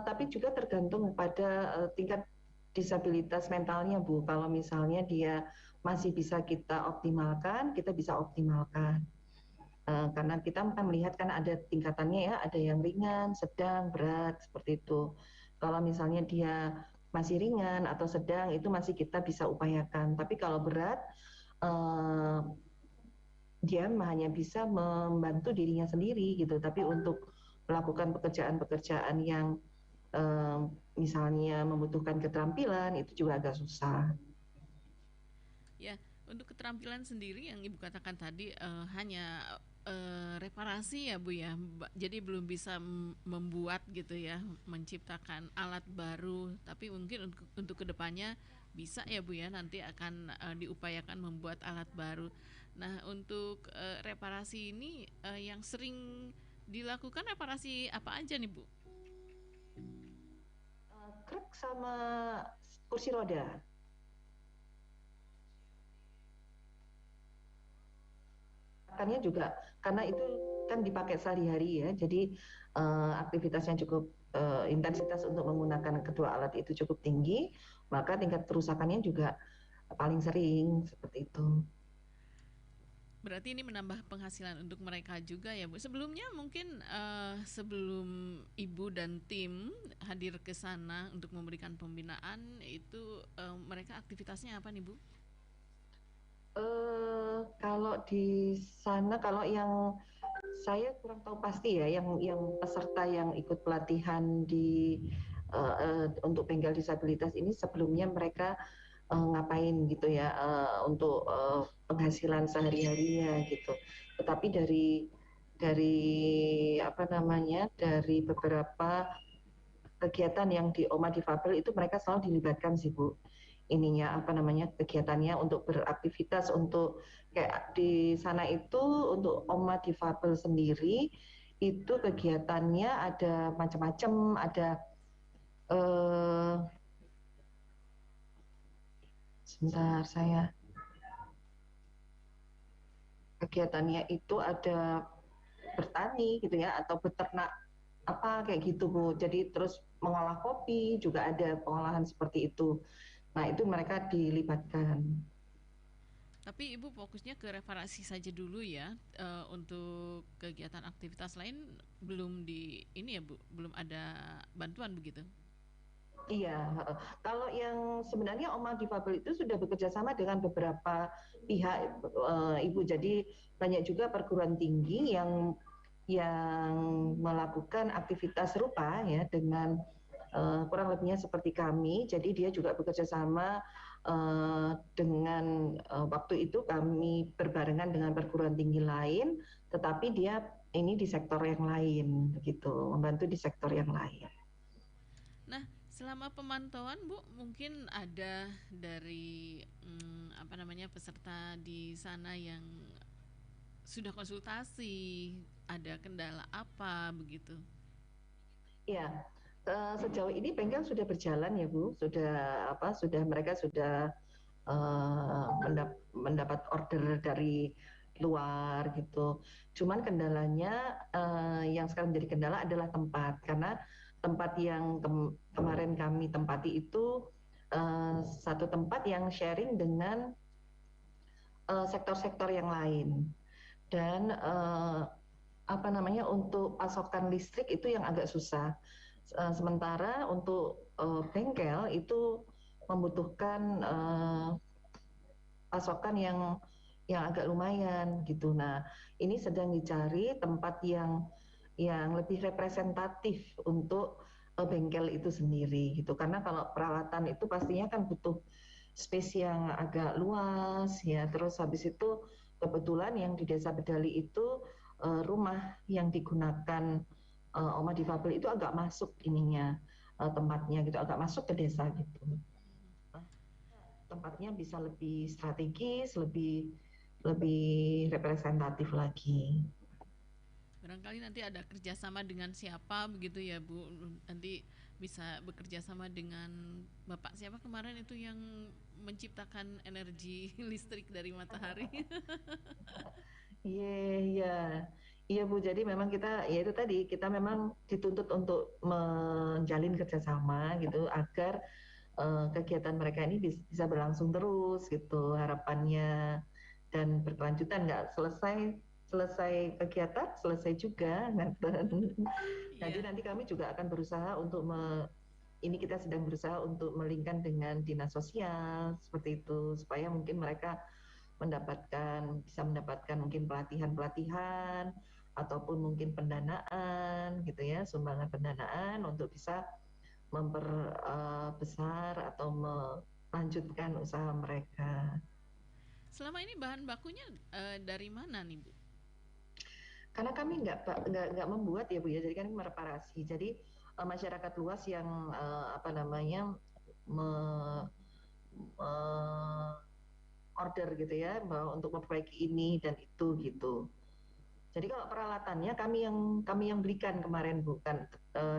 [SPEAKER 9] Tapi juga tergantung pada tingkat disabilitas mentalnya Bu. Kalau misalnya dia masih bisa kita optimalkan, kita bisa optimalkan. Karena kita akan melihat kan ada tingkatannya ya, ada yang ringan, sedang, berat, seperti itu. Kalau misalnya dia masih ringan atau sedang, itu masih kita bisa upayakan. Tapi kalau berat, dia hanya bisa membantu dirinya sendiri gitu. Tapi untuk melakukan pekerjaan-pekerjaan yang misalnya membutuhkan keterampilan itu juga agak susah.
[SPEAKER 8] Ya, untuk keterampilan sendiri yang Ibu katakan tadi hanya reparasi ya Bu ya. Jadi belum bisa membuat gitu ya, menciptakan alat baru, tapi mungkin untuk kedepannya bisa ya Bu ya, nanti akan diupayakan membuat alat baru. Nah, untuk reparasi ini yang sering dilakukan reparasi apa aja nih Bu?
[SPEAKER 9] Krek sama kursi roda. Makannya juga karena itu kan dipakai sehari-hari ya, jadi aktivitasnya cukup intensitas untuk menggunakan kedua alat itu cukup tinggi, maka tingkat kerusakannya juga paling sering seperti itu.
[SPEAKER 8] Berarti ini menambah penghasilan untuk mereka juga ya Bu. Sebelumnya mungkin sebelum Ibu dan tim hadir ke sana untuk memberikan pembinaan itu mereka aktivitasnya apa nih Bu?
[SPEAKER 9] Kalau di sana, kalau yang saya kurang tahu pasti ya, yang peserta yang ikut pelatihan di untuk bengkel disabilitas ini sebelumnya mereka ngapain gitu ya untuk penghasilan sehari-harinya gitu. Tetapi dari apa namanya, dari beberapa kegiatan yang di Oma Difabel itu mereka selalu dilibatkan sih Bu, ininya apa namanya, kegiatannya untuk beraktivitas untuk kayak di sana itu untuk Oma Difabel sendiri itu kegiatannya ada macam-macam, ada sebentar saya kegiatannya itu ada bertani gitu ya atau beternak apa kayak gitu Bu. Jadi terus mengolah kopi juga ada pengolahan seperti itu. Nah, itu mereka dilibatkan.
[SPEAKER 8] Tapi Ibu fokusnya ke reparasi saja dulu ya. Untuk kegiatan aktivitas lain belum di ini ya Bu, belum ada bantuan begitu.
[SPEAKER 9] Iya, kalau yang sebenarnya Oma Difabel itu sudah bekerja sama dengan beberapa pihak Ibu. Jadi banyak juga perguruan tinggi yang melakukan aktivitas serupa ya dengan kurang lebihnya seperti kami. Jadi dia juga bekerja sama dengan waktu itu kami berbarengan dengan perguruan tinggi lain, tetapi dia ini di sektor yang lain, gitu, membantu di sektor yang lain.
[SPEAKER 8] Nah, selama pemantauan Bu, mungkin ada dari apa namanya peserta di sana yang sudah konsultasi, ada kendala apa begitu?
[SPEAKER 9] Ya, sejauh ini bengkel sudah berjalan ya Bu, sudah mereka sudah mendapat order dari luar gitu. Cuman kendalanya yang sekarang menjadi kendala adalah tempat, karena tempat yang kemarin kami tempati itu satu tempat yang sharing dengan sektor-sektor yang lain. Dan apa namanya, untuk pasokan listrik itu yang agak susah. Sementara untuk bengkel itu membutuhkan pasokan yang agak lumayan gitu. Nah, ini sedang dicari tempat yang lebih representatif untuk bengkel itu sendiri gitu. Karena kalau peralatan itu pastinya kan butuh space yang agak luas ya. Terus habis itu kebetulan yang di Desa Bedali itu rumah yang digunakan Oma Difabel itu agak masuk ininya tempatnya gitu, agak masuk ke desa gitu. Tempatnya bisa lebih strategis, lebih representatif lagi.
[SPEAKER 8] Barangkali nanti ada kerjasama dengan siapa begitu ya Bu, nanti bisa bekerja sama dengan Bapak siapa kemarin itu yang menciptakan energi listrik dari matahari.
[SPEAKER 9] Iya Bu, jadi memang kita, ya itu tadi, kita memang dituntut untuk menjalin kerjasama gitu, agar kegiatan mereka ini bisa berlangsung terus gitu harapannya, dan berkelanjutan, nggak selesai kegiatan, selesai juga. Jadi nanti kami juga akan berusaha untuk ini kita sedang berusaha untuk melingkan dengan dinas sosial seperti itu, supaya mungkin mereka bisa mendapatkan mungkin pelatihan-pelatihan ataupun mungkin pendanaan gitu ya, sumbangan pendanaan untuk bisa memperbesar atau melanjutkan usaha mereka.
[SPEAKER 8] Selama ini bahan bakunya dari mana nih Bu?
[SPEAKER 9] Karena kami nggak membuat ya Bu ya, jadi kan mereparasi. Jadi masyarakat luas yang apa namanya order gitu ya, bahwa untuk memperbaiki ini dan itu gitu. Jadi kalau peralatannya kami yang belikan kemarin bukan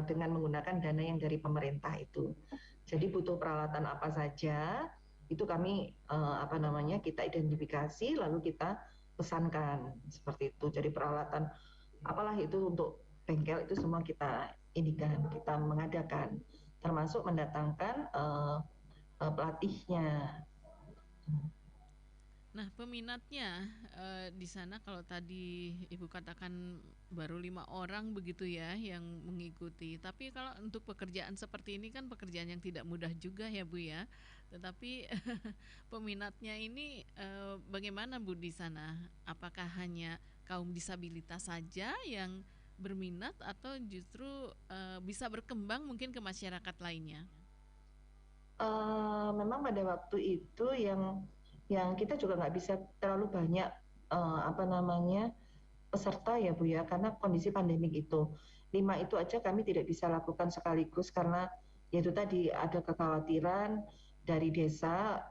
[SPEAKER 9] dengan menggunakan dana yang dari pemerintah itu. Jadi butuh peralatan apa saja itu kami apa namanya kita identifikasi lalu kita pesankan seperti itu. Jadi peralatan apalah itu untuk bengkel itu semua kita indikan, kita mengadakan, termasuk mendatangkan pelatihnya.
[SPEAKER 8] Nah, peminatnya di sana kalau tadi Ibu katakan baru 5 orang begitu ya yang mengikuti. Tapi kalau untuk pekerjaan seperti ini kan pekerjaan yang tidak mudah juga ya Bu ya. Tetapi peminatnya ini bagaimana Bu di sana? Apakah hanya kaum disabilitas saja yang berminat atau justru bisa berkembang mungkin ke masyarakat lainnya?
[SPEAKER 9] Memang pada waktu itu yang kita juga nggak bisa terlalu banyak apa namanya peserta ya Bu ya, karena kondisi pandemik itu 5 itu aja kami tidak bisa lakukan sekaligus karena yaitu tadi ada kekhawatiran dari desa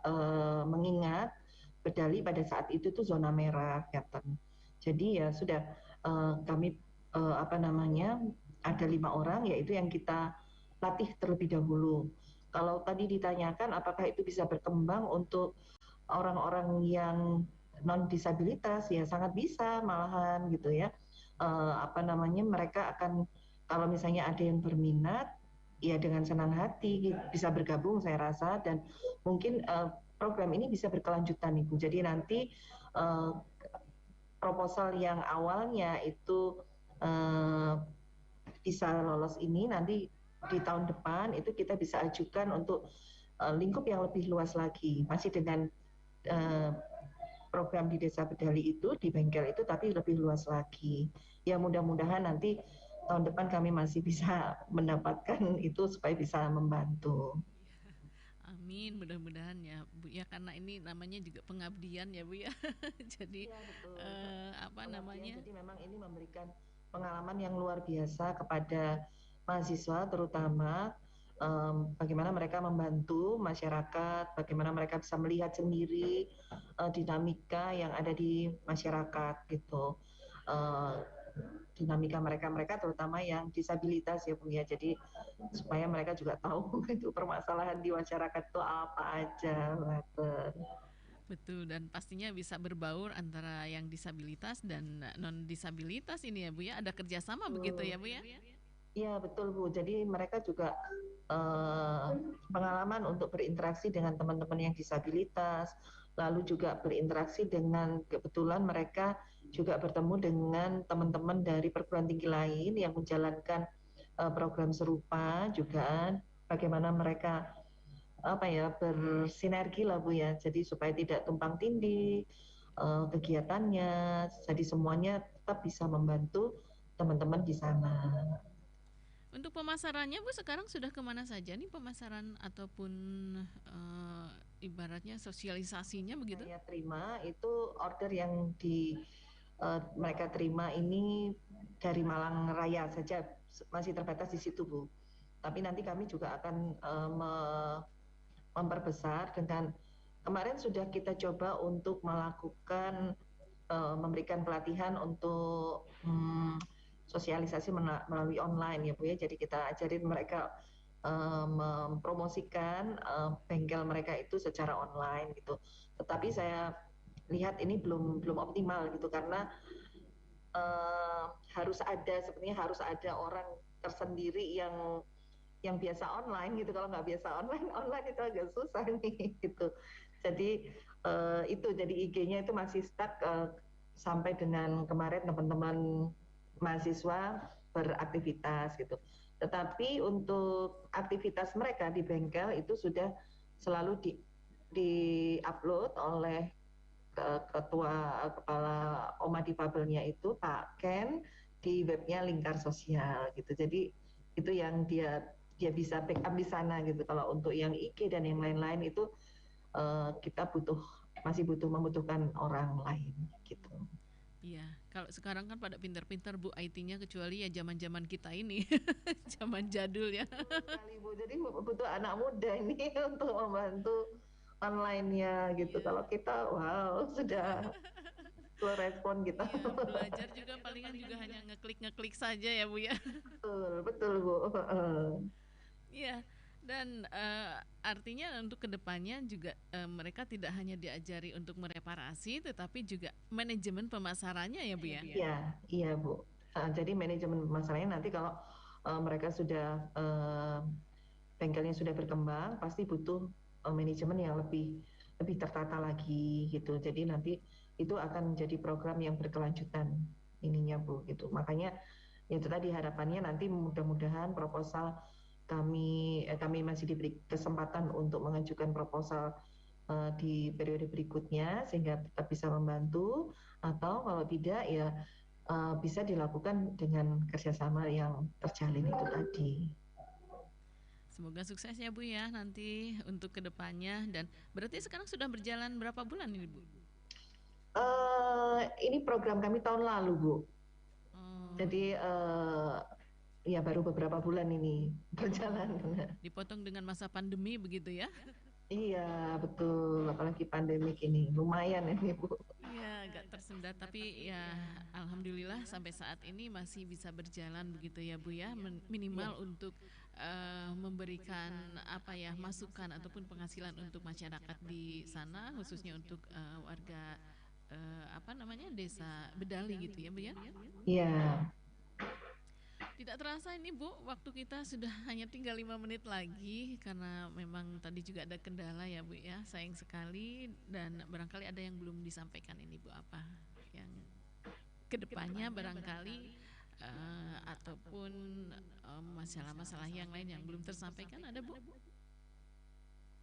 [SPEAKER 9] mengingat Berdali pada saat itu tuh zona merah Captain. Jadi ya sudah kami apa namanya ada 5 orang yaitu yang kita latih terlebih dahulu. Kalau tadi ditanyakan apakah itu bisa berkembang untuk orang-orang yang non disabilitas ya sangat bisa malahan gitu ya. Apa namanya mereka akan kalau misalnya ada yang berminat ya dengan senang hati bisa bergabung saya rasa dan mungkin program ini bisa berkelanjutan Ibu. Jadi nanti proposal yang awalnya itu bisa lolos ini nanti di tahun depan itu kita bisa ajukan untuk lingkup yang lebih luas lagi masih dengan program di Desa Berdali itu di bengkel itu tapi lebih luas lagi ya mudah-mudahan nanti tahun depan kami masih bisa mendapatkan itu supaya bisa membantu.
[SPEAKER 8] Amin, mudah-mudahan ya Bu ya karena ini namanya juga pengabdian ya Bu ya. Jadi
[SPEAKER 9] Ya, betul.
[SPEAKER 8] apa namanya?
[SPEAKER 9] Jadi memang ini memberikan pengalaman yang luar biasa kepada mahasiswa terutama bagaimana mereka membantu masyarakat, bagaimana mereka bisa melihat sendiri dinamika yang ada di masyarakat gitu. Dinamika mereka terutama yang disabilitas ya Bu ya. Jadi supaya mereka juga tahu itu permasalahan di masyarakat itu apa aja.
[SPEAKER 8] Betul dan pastinya bisa berbaur antara yang disabilitas dan non disabilitas ini ya Bu ya. Ada kerjasama begitu ya Bu ya?
[SPEAKER 9] Iya betul Bu. Jadi mereka juga pengalaman untuk berinteraksi dengan teman-teman yang disabilitas, lalu juga berinteraksi dengan kebetulan mereka juga bertemu dengan teman-teman dari perguruan tinggi lain yang menjalankan program serupa juga. Bagaimana mereka apa ya bersinergi lah Bu ya. Jadi supaya tidak tumpang tindih kegiatannya, jadi semuanya tetap bisa membantu teman-teman di sana.
[SPEAKER 8] Untuk pemasarannya Bu sekarang sudah kemana saja nih pemasaran ataupun ibaratnya sosialisasinya begitu?
[SPEAKER 9] Saya terima itu order yang mereka terima ini dari Malang Raya saja masih terbatas di situ Bu. Tapi nanti kami juga akan memperbesar dengan kemarin sudah kita coba untuk melakukan memberikan pelatihan untuk sosialisasi melalui online ya Bu ya. Jadi kita ajarin mereka mempromosikan bengkel mereka itu secara online gitu. Tetapi saya lihat ini belum optimal gitu karena sepertinya harus ada orang tersendiri yang biasa online gitu. Kalau nggak biasa online itu agak susah nih gitu. Jadi itu jadi IG-nya itu masih stuck sampai dengan kemarin teman-teman mahasiswa beraktivitas gitu. Tetapi untuk aktivitas mereka di bengkel itu sudah selalu di-upload oleh kepala Oma Difabelnya itu Pak Ken di webnya Lingkar Sosial gitu. Jadi itu yang dia bisa backup di sana gitu. Kalau untuk yang IG dan yang lain-lain itu kita masih membutuhkan orang lain gitu.
[SPEAKER 8] Iya, kalau sekarang kan pada pintar-pintar Bu IT-nya, kecuali ya zaman-zaman kita ini, zaman jadul ya.
[SPEAKER 9] Sekali Bu, jadi butuh anak muda ini untuk membantu online-nya gitu. Kalau kita, wow, sudah slow respon kita.
[SPEAKER 8] Iya, belajar juga palingan juga hanya ngeklik saja ya Bu ya.
[SPEAKER 9] Betul Bu.
[SPEAKER 8] Iya, dan artinya untuk kedepannya juga mereka tidak hanya diajari untuk mereparasi, tetapi juga manajemen pemasarannya ya Bu ya.
[SPEAKER 9] Iya Bu. Jadi manajemen pemasarannya nanti kalau mereka sudah bengkelnya sudah berkembang, pasti butuh manajemen yang lebih tertata lagi gitu. Jadi nanti itu akan menjadi program yang berkelanjutan ininya Bu gitu. Makanya itu tadi harapannya nanti mudah-mudahan proposal kami masih diberi kesempatan untuk mengajukan proposal di periode berikutnya sehingga tetap bisa membantu, atau kalau tidak ya bisa dilakukan dengan kerjasama yang terjalin itu tadi.
[SPEAKER 8] Semoga sukses ya Bu ya nanti untuk kedepannya. Dan berarti sekarang sudah berjalan berapa bulan ini Bu?
[SPEAKER 9] Ini program kami tahun lalu Bu. Jadi ya baru beberapa bulan ini berjalan.
[SPEAKER 8] Dipotong dengan masa pandemi begitu ya?
[SPEAKER 9] Iya betul, apalagi pandemik ini lumayan ini Bu.
[SPEAKER 8] Iya, agak tersendat, tapi ya alhamdulillah sampai saat ini masih bisa berjalan begitu ya Bu ya, minimal untuk memberikan masukan ataupun penghasilan untuk masyarakat di sana, khususnya untuk warga desa Bedali gitu ya Bu ya.
[SPEAKER 9] Iya.
[SPEAKER 8] Tidak terasa ini Bu, waktu kita sudah hanya tinggal 5 menit lagi, karena memang tadi juga ada kendala ya Bu ya, sayang sekali. Dan barangkali ada yang belum disampaikan ini Bu, apa yang kedepannya barangkali ataupun masalah-masalah yang lain yang belum tersampaikan, ada Bu?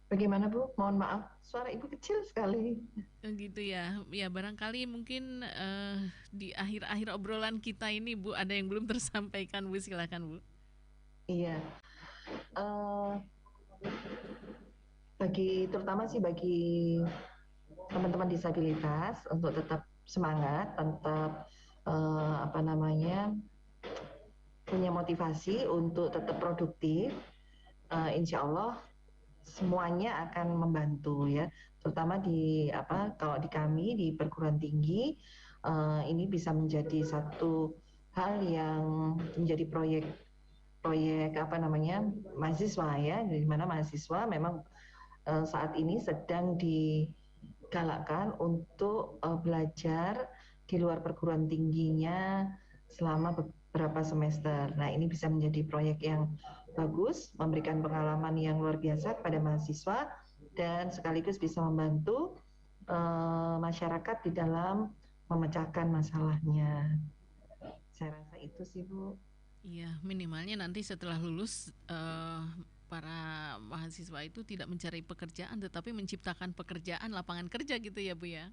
[SPEAKER 9] Bagaimana Bu? Mohon maaf, suara Ibu kecil sekali.
[SPEAKER 8] Gitu ya, ya barangkali mungkin di akhir-akhir obrolan kita ini Bu, ada yang belum tersampaikan Bu, silakan Bu.
[SPEAKER 9] Iya, terutama sih bagi teman-teman disabilitas untuk tetap semangat, tetap punya motivasi untuk tetap produktif. Insya Allah semuanya akan membantu ya, terutama kalau di kami di perguruan tinggi ini bisa menjadi satu hal yang menjadi proyek mahasiswa ya, di mana mahasiswa memang saat ini sedang digalakkan untuk belajar di luar perguruan tingginya selama beberapa semester. Nah, ini bisa menjadi proyek yang bagus, memberikan pengalaman yang luar biasa kepada mahasiswa, dan sekaligus bisa membantu masyarakat di dalam memecahkan masalahnya. Saya rasa itu sih Bu.
[SPEAKER 8] Iya, minimalnya nanti setelah lulus para mahasiswa itu tidak mencari pekerjaan, tetapi menciptakan pekerjaan, lapangan kerja gitu ya Bu ya.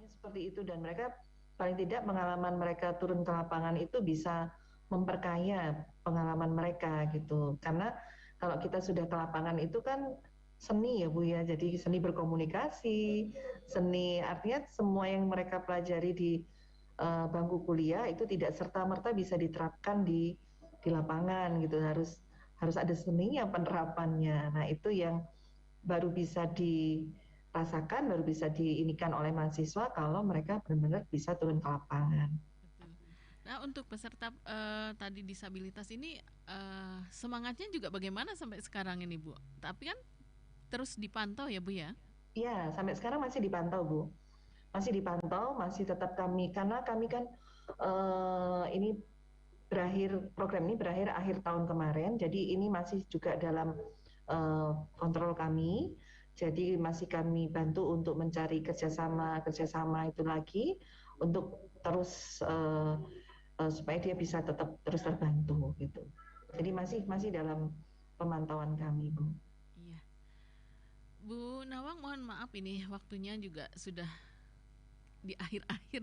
[SPEAKER 9] Seperti itu, dan mereka paling tidak pengalaman mereka turun ke lapangan itu bisa memperkaya pengalaman mereka gitu. Karena kalau kita sudah ke lapangan itu kan seni ya Bu ya, jadi seni berkomunikasi, seni artinya semua yang mereka pelajari di bangku kuliah itu tidak serta-merta bisa diterapkan di lapangan gitu, harus ada seninya penerapannya. Nah, itu yang baru bisa dirasakan, baru bisa diinikan oleh mahasiswa kalau mereka benar-benar bisa turun ke lapangan.
[SPEAKER 8] Betul. Nah, untuk peserta tadi disabilitas ini semangatnya juga bagaimana sampai sekarang ini Bu? Tapi kan terus dipantau ya Bu ya?
[SPEAKER 9] Iya, sampai sekarang masih dipantau Bu. Masih dipantau, masih tetap karena kami kan program ini berakhir akhir tahun kemarin, jadi ini masih juga dalam kontrol kami. Jadi masih kami bantu untuk mencari kerjasama itu lagi untuk terus supaya dia bisa tetap terus terbantu gitu. Jadi masih dalam pemantauan kami Bu.
[SPEAKER 8] Iya. Bu Nawang, mohon maaf ini waktunya juga sudah di akhir-akhir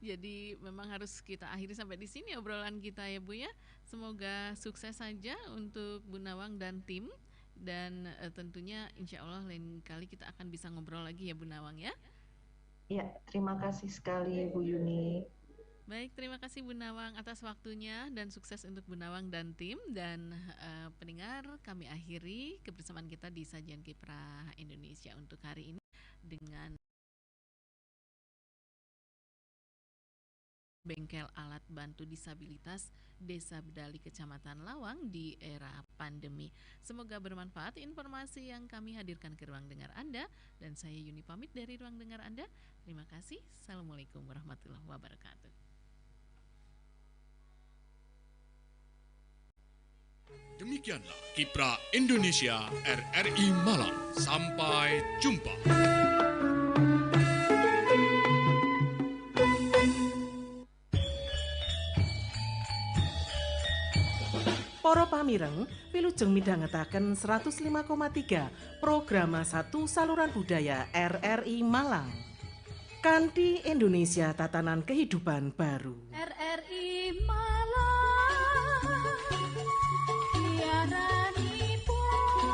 [SPEAKER 8] jadi memang harus kita akhiri sampai di sini obrolan kita ya Bu ya. Semoga sukses saja untuk Bu Nawang dan tim, dan tentunya insya Allah lain kali kita akan bisa ngobrol lagi ya Bu Nawang ya.
[SPEAKER 9] Ya, terima kasih sekali Bu Yuni.
[SPEAKER 8] Baik, terima kasih Bu Nawang atas waktunya dan sukses untuk Bu Nawang dan tim. Dan pendengar, kami akhiri kebersamaan kita di Sajian Kiprah Indonesia untuk hari ini dengan Bengkel Alat Bantu Disabilitas Desa Bedali Kecamatan Lawang di era pandemi. Semoga bermanfaat informasi yang kami hadirkan ke ruang dengar Anda, dan saya Yuni pamit dari ruang dengar Anda. Terima kasih. Assalamualaikum warahmatullahi wabarakatuh.
[SPEAKER 6] Demikianlah Kiprah Indonesia RRI Malang. Sampai jumpa.
[SPEAKER 1] Para pamireng, wilujeng midhangetaken 105,3 Programa 1 Saluran Budaya RRI Malang. Kanthi Indonesia Tatanan Kehidupan Baru.